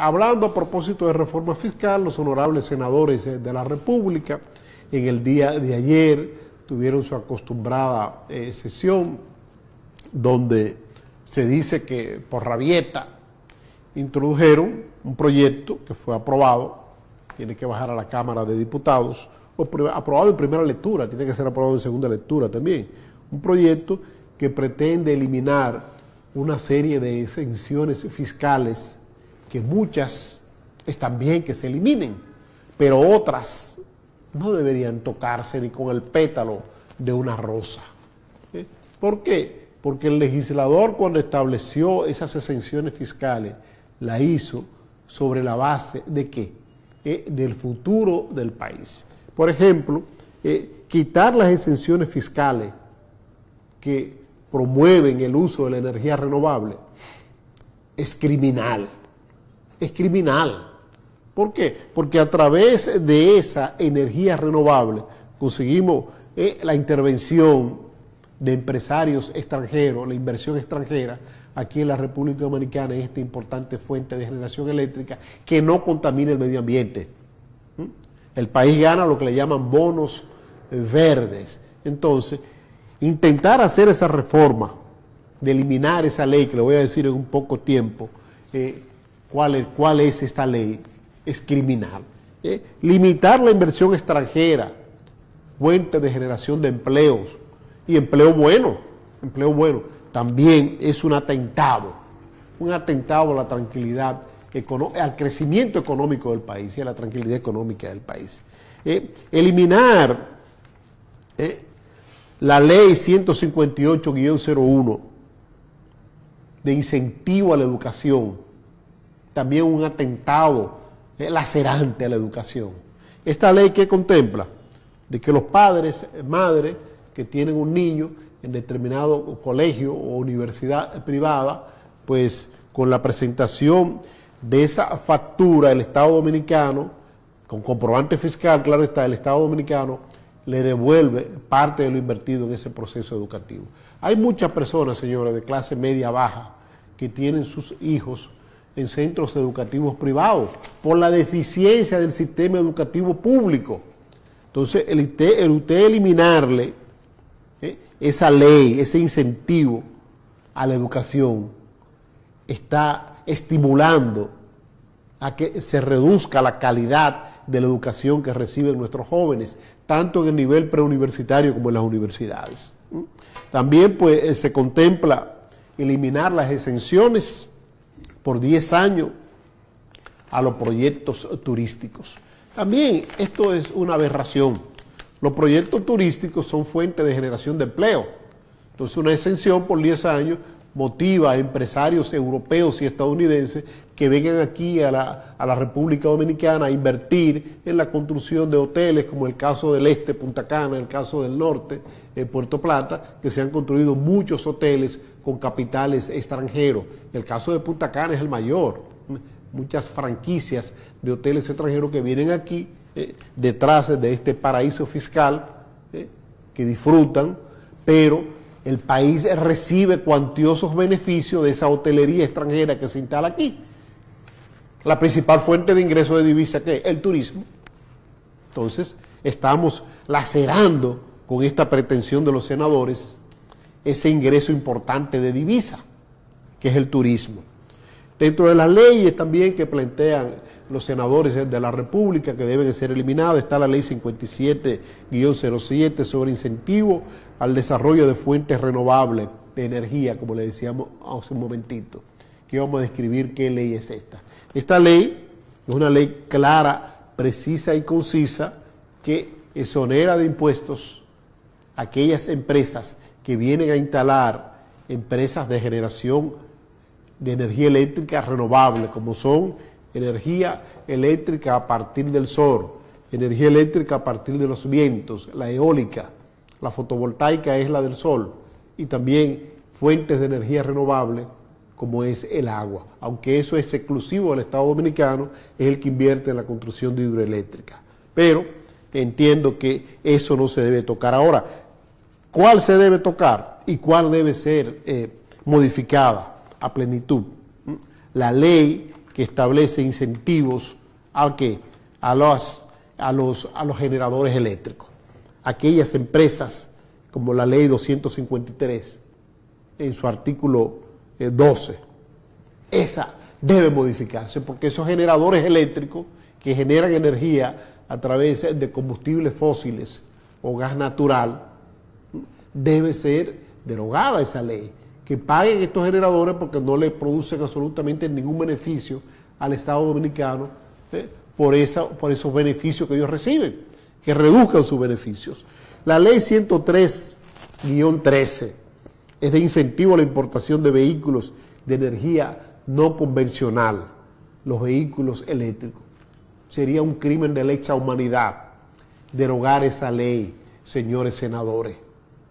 hablando a propósito de reforma fiscal, los honorables senadores de la República en el día de ayer tuvieron su acostumbrada sesión donde se dice que por rabieta introdujeron un proyecto que fue aprobado, tiene que bajar a la Cámara de Diputados, aprobado en primera lectura, tiene que ser aprobado en segunda lectura también, un proyecto que pretende eliminar una serie de exenciones fiscales que muchas están bien que se eliminen, pero otras no deberían tocarse ni con el pétalo de una rosa. ¿Por qué? Porque el legislador, cuando estableció esas exenciones fiscales, la hizo sobre la base de ¿qué? Del futuro del país. Por ejemplo, quitar las exenciones fiscales que promueven el uso de la energía renovable es criminal. Es criminal. ¿Por qué? Porque a través de esa energía renovable conseguimos la intervención de empresarios extranjeros, la inversión extranjera aquí en la República Dominicana en esta importante fuente de generación eléctrica que no contamina el medio ambiente. El país gana lo que le llaman bonos verdes. Entonces, intentar hacer esa reforma, de eliminar esa ley, que le voy a decir en un poco tiempo, cuál es esta ley, es criminal. Limitar la inversión extranjera, fuente de generación de empleos, y empleo bueno, también es un atentado a la tranquilidad, al crecimiento económico del país y a la tranquilidad económica del país. Eliminar la ley 158-01 de incentivo a la educación, también un atentado lacerante a la educación. Esta ley que contempla de que los padres, madres que tienen un niño en determinado colegio o universidad privada, pues con la presentación de esa factura, el Estado Dominicano, con comprobante fiscal, claro está, el Estado Dominicano le devuelve parte de lo invertido en ese proceso educativo. Hay muchas personas, señores, de clase media baja, que tienen sus hijos en centros educativos privados por la deficiencia del sistema educativo público. Entonces, el usted eliminarle esa ley, ese incentivo a la educación, está estimulando a que se reduzca la calidad de la educación que reciben nuestros jóvenes, tanto en el nivel preuniversitario como en las universidades. También pues se contempla eliminar las exenciones por 10 años a los proyectos turísticos. También esto es una aberración. Los proyectos turísticos son fuente de generación de empleo. Entonces una exención por 10 años motiva a empresarios europeos y estadounidenses que vengan aquí a la República Dominicana a invertir en la construcción de hoteles, como el caso del este, Punta Cana, el caso del norte, Puerto Plata, que se han construido muchos hoteles con capitales extranjeros. El caso de Punta Cana es el mayor. Muchas franquicias de hoteles extranjeros que vienen aquí detrás de este paraíso fiscal que disfrutan, pero el país recibe cuantiosos beneficios de esa hotelería extranjera que se instala aquí. La principal fuente de ingreso de divisa, ¿qué? El turismo. Entonces, estamos lacerando con esta pretensión de los senadores ese ingreso importante de divisa, que es el turismo. Dentro de las leyes también que plantean los senadores de la República que deben de ser eliminadas, está la ley 57-07 sobre incentivo al desarrollo de fuentes renovables de energía, como le decíamos hace un momentito, que vamos a describir qué ley es esta. Esta ley es una ley clara, precisa y concisa que exonera de impuestos a aquellas empresas que vienen a instalar empresas de generación de energía eléctrica renovable, como son energía eléctrica a partir del sol, energía eléctrica a partir de los vientos, la eólica, la fotovoltaica es la del sol, y también fuentes de energía renovable como es el agua, aunque eso es exclusivo del Estado Dominicano, es el que invierte en la construcción de hidroeléctrica. Pero entiendo que eso no se debe tocar. Ahora, ¿cuál se debe tocar y cuál debe ser modificada a plenitud? La ley que establece incentivos a los generadores eléctricos. Aquellas empresas como la ley 253 en su artículo 12, esa debe modificarse porque esos generadores eléctricos que generan energía a través de combustibles fósiles o gas natural, debe ser derogada esa ley, que paguen estos generadores porque no le producen absolutamente ningún beneficio al Estado Dominicano por esos beneficios que ellos reciben, que reduzcan sus beneficios. La ley 103-13 es de incentivo a la importación de vehículos de energía no convencional, los vehículos eléctricos. Sería un crimen de lesa humanidad derogar esa ley, señores senadores.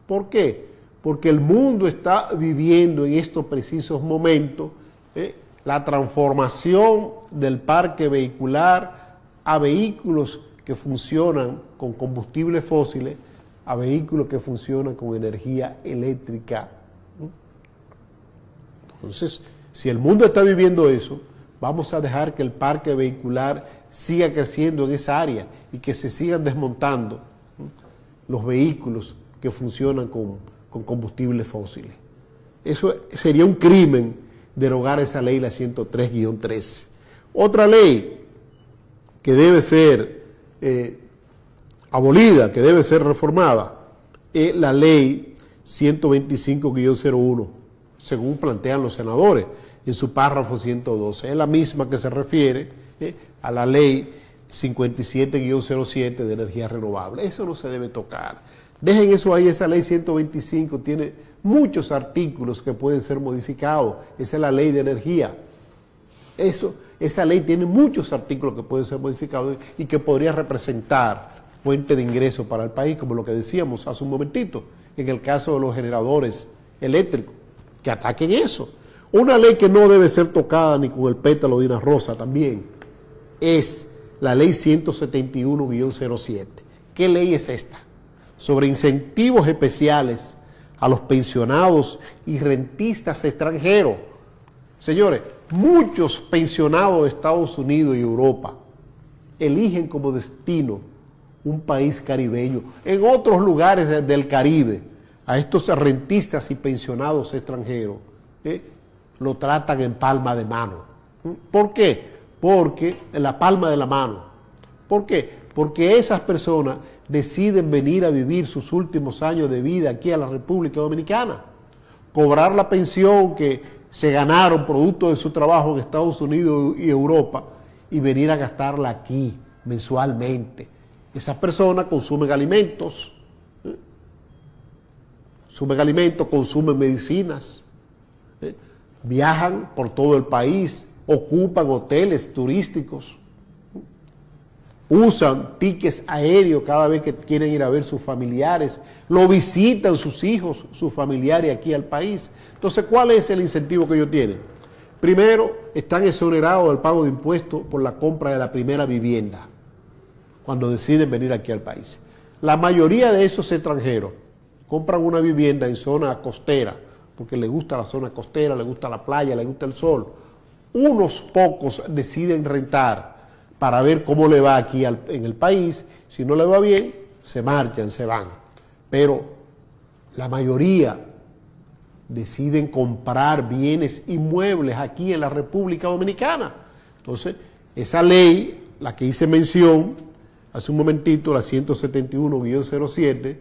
¿Por qué? Porque el mundo está viviendo en estos precisos momentos la transformación del parque vehicular a vehículos que funcionan con combustibles fósiles, a vehículos que funcionan con energía eléctrica. Entonces, si el mundo está viviendo eso, vamos a dejar que el parque vehicular siga creciendo en esa área y que se sigan desmontando los vehículos que funcionan con combustibles fósiles. Eso sería un crimen, derogar esa ley, la 103-13. Otra ley que debe ser abolida, que debe ser reformada, es la ley 125-01, según plantean los senadores en su párrafo 112. Es la misma que se refiere a la ley 57-07 de energía renovable. Eso no se debe tocar. Dejen eso ahí. Esa ley 125 tiene muchos artículos que pueden ser modificados. Esa es la ley de energía. Esa ley tiene muchos artículos que pueden ser modificados y que podría representar fuente de ingreso para el país, como lo que decíamos hace un momentito, en el caso de los generadores eléctricos, que ataquen eso. Una ley que no debe ser tocada ni con el pétalo de una rosa también es la ley 171-07. ¿Qué ley es esta? Sobre incentivos especiales a los pensionados y rentistas extranjeros. Señores, muchos pensionados de Estados Unidos y Europa eligen como destino un país caribeño. En otros lugares del Caribe, a estos rentistas y pensionados extranjeros lo tratan en palma de mano. ¿Por qué? Porque en la palma de la mano. ¿Por qué? Porque esas personas deciden venir a vivir sus últimos años de vida aquí a la República Dominicana, cobrar la pensión que se ganaron producto de su trabajo en Estados Unidos y Europa y venir a gastarla aquí mensualmente. Esas personas consumen alimentos, consumen medicinas, viajan por todo el país, ocupan hoteles turísticos, usan tickets aéreos cada vez que quieren ir a ver sus familiares, lo visitan sus hijos, sus familiares aquí al país. Entonces, ¿cuál es el incentivo que ellos tienen? Primero, están exonerados del pago de impuestos por la compra de la primera vivienda, cuando deciden venir aquí al país. La mayoría de esos extranjeros compran una vivienda en zona costera, porque les gusta la zona costera, les gusta la playa, les gusta el sol. Unos pocos deciden rentar para ver cómo le va aquí en el país. Si no le va bien, se marchan, se van. Pero la mayoría deciden comprar bienes inmuebles aquí en la República Dominicana. Entonces, esa ley, la que hice mención hace un momentito, la 171-07,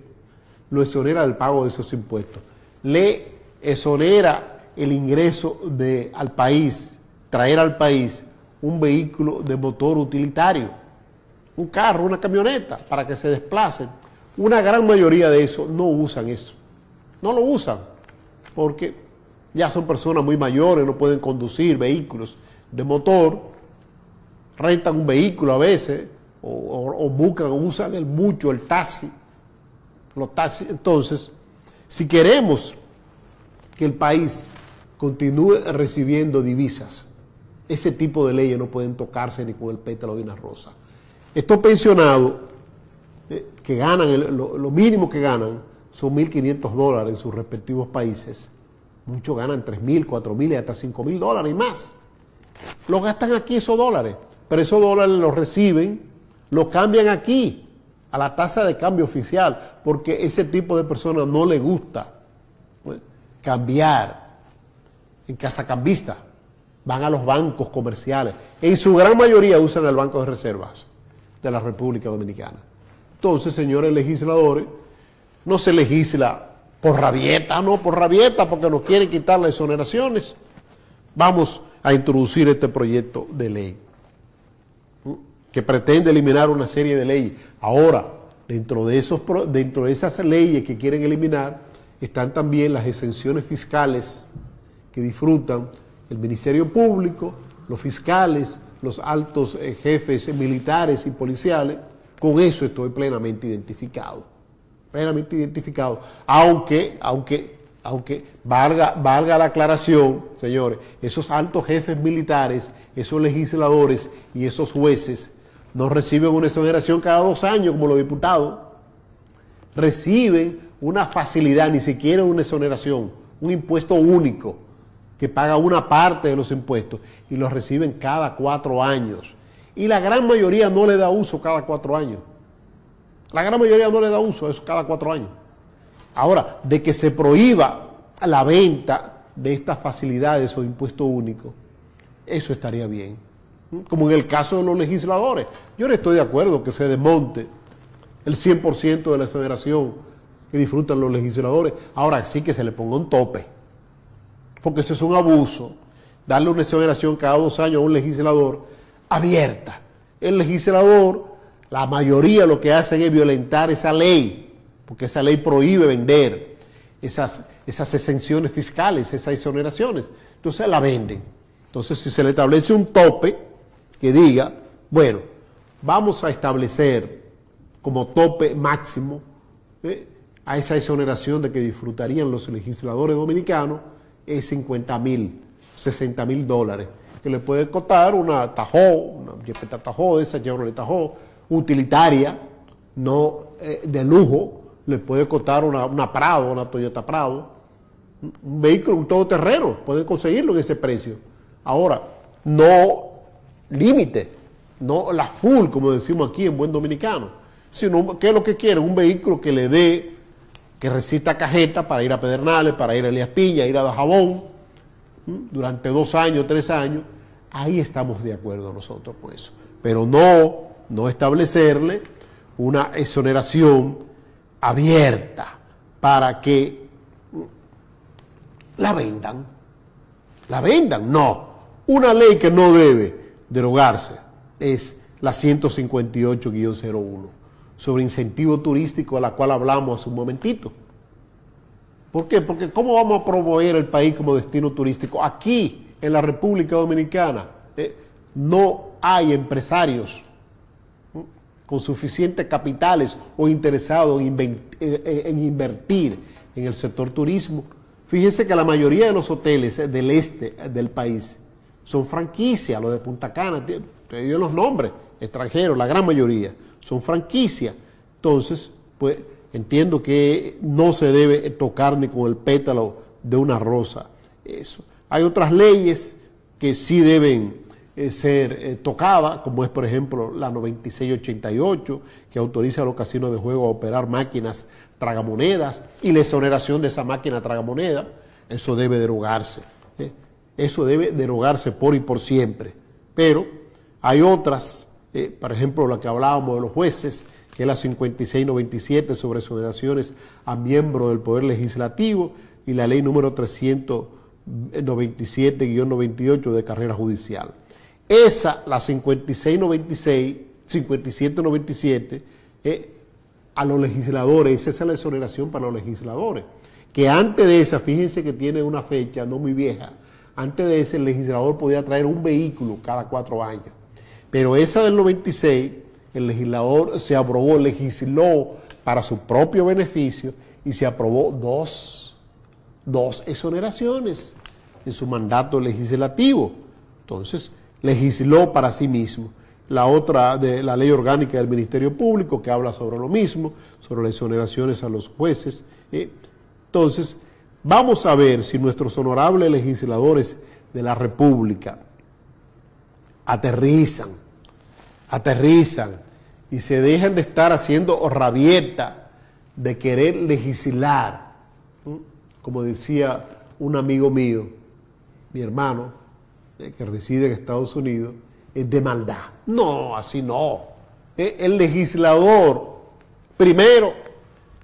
lo exonera del pago de esos impuestos. Le exonera el ingreso al país, traer al país un vehículo de motor utilitario, un carro, una camioneta, para que se desplacen. Una gran mayoría de esos no usan eso, no lo usan, porque ya son personas muy mayores, no pueden conducir vehículos de motor, rentan un vehículo a veces, o usan mucho el taxi, los taxis. Entonces, si queremos que el país continúe recibiendo divisas, ese tipo de leyes no pueden tocarse ni con el pétalo de una rosa. Estos pensionados que ganan, lo mínimo que ganan son $1.500 en sus respectivos países. Muchos ganan $3.000, $4.000 y hasta $5.000 y más. Los gastan aquí esos dólares, pero esos dólares los reciben, los cambian aquí, a la tasa de cambio oficial, porque ese tipo de personas no le gusta cambiar en casacambista. Van a los bancos comerciales. En su gran mayoría usan el Banco de Reservas de la República Dominicana. Entonces, señores legisladores, no se legisla por rabieta, no por rabieta, porque nos quieren quitar las exoneraciones. Vamos a introducir este proyecto de ley que pretende eliminar una serie de leyes. Ahora, dentro de esas leyes que quieren eliminar, están también las exenciones fiscales que disfrutan el Ministerio Público, los fiscales, los altos jefes militares y policiales. Con eso estoy plenamente identificado. Plenamente identificado. Aunque valga la aclaración, señores, esos altos jefes militares, esos legisladores y esos jueces no reciben una exoneración cada 2 años como los diputados. Reciben una facilidad, ni siquiera una exoneración, un impuesto único que paga una parte de los impuestos y los reciben cada 4 años. Y la gran mayoría no le da uso cada 4 años. La gran mayoría no le da uso a eso cada 4 años. Ahora, de que se prohíba la venta de estas facilidades o impuesto único, eso estaría bien. Como en el caso de los legisladores. Yo no estoy de acuerdo que se desmonte el 100% de la exoneración que disfrutan los legisladores. Ahora sí que se le ponga un tope, porque eso es un abuso, darle una exoneración cada 2 años a un legislador abierta. El legislador, la mayoría lo que hacen es violentar esa ley, porque esa ley prohíbe vender esas exenciones fiscales, esas exoneraciones. Entonces la venden. Entonces, si se le establece un tope que diga, bueno, vamos a establecer como tope máximo a esa exoneración de que disfrutarían los legisladores dominicanos, es $50,000, $60,000, que le puede costar una Tahoe, una Jetta Tahoe, de esa Chevrolet Tahoe, utilitaria, no de lujo, le puede costar una Prado, una Toyota Prado, un vehículo, un todoterreno, pueden conseguirlo en ese precio. Ahora, no límite, no la full, como decimos aquí en buen dominicano, sino, ¿qué es lo que quieren? Un vehículo que le dé, que resista cajeta para ir a Pedernales, para ir a Elías Piña, ir a Dajabón, durante 2 años, 3 años. Ahí estamos de acuerdo nosotros con eso. Pero no establecerle una exoneración abierta para que la vendan. No. Una ley que no debe derogarse es la 158-01 sobre incentivo turístico, a la cual hablamos hace un momentito. ¿Por qué? Porque ¿cómo vamos a promover el país como destino turístico? Aquí, en la República Dominicana, no hay empresarios con suficientes capitales o interesados en invertir en el sector turismo. Fíjense que la mayoría de los hoteles del este del país son franquicias, los de Punta Cana, te dio los nombres extranjeros, la gran mayoría son franquicias. Entonces, pues entiendo que no se debe tocar ni con el pétalo de una rosa eso. Hay otras leyes que sí deben ser tocadas, como es por ejemplo la 9688, que autoriza a los casinos de juego a operar máquinas tragamonedas y la exoneración de esa máquina tragamoneda. Eso debe derogarse. Eso debe derogarse por y por siempre. Pero hay otras, por ejemplo, la que hablábamos de los jueces, que es la 5697 sobre exoneraciones a miembros del Poder Legislativo, y la ley número 397-98 de carrera judicial. Esa, la 5797, a los legisladores, esa es la exoneración para los legisladores. Que antes de esa, fíjense que tiene una fecha no muy vieja, antes de ese el legislador podía traer un vehículo cada 4 años. Pero esa del 96, el legislador se aprobó, legisló para su propio beneficio y se aprobó dos exoneraciones en su mandato legislativo. Entonces, legisló para sí mismo. La otra de la ley orgánica del Ministerio Público, que habla sobre lo mismo, sobre las exoneraciones a los jueces. Entonces, vamos a ver si nuestros honorables legisladores de la República aterrizan y se dejan de estar haciendo rabieta de querer legislar. Como decía un amigo mío, mi hermano, que reside en Estados Unidos, es de maldad. No, así no. El legislador, primero,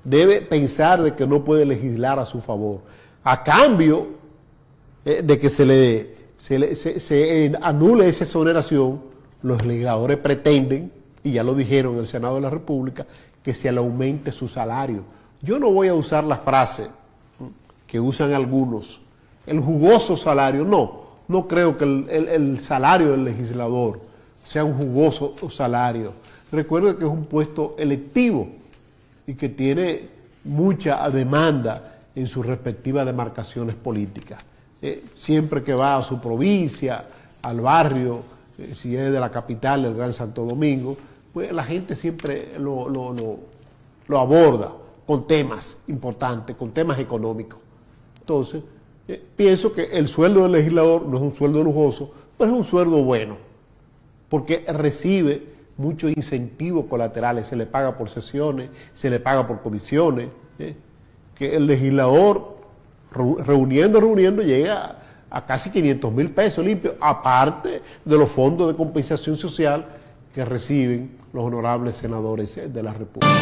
debe pensar de que no puede legislar a su favor. A cambio de que se anule esa exoneración, los legisladores pretenden, y ya lo dijeron en el Senado de la República, que se le aumente su salario. Yo no voy a usar la frase que usan algunos, el jugoso salario. No creo que el salario del legislador sea un jugoso salario. Recuerde que es un puesto electivo y que tiene mucha demanda en sus respectivas demarcaciones políticas. Siempre que va a su provincia, al barrio, si es de la capital, el Gran Santo Domingo, pues la gente siempre lo aborda con temas importantes, con temas económicos. Entonces, pienso que el sueldo del legislador no es un sueldo lujoso, pero es un sueldo bueno, porque recibe muchos incentivos colaterales, se le paga por sesiones, se le paga por comisiones, que el legislador reuniendo llega a casi 500,000 pesos limpios, aparte de los fondos de compensación social que reciben los honorables senadores de la República.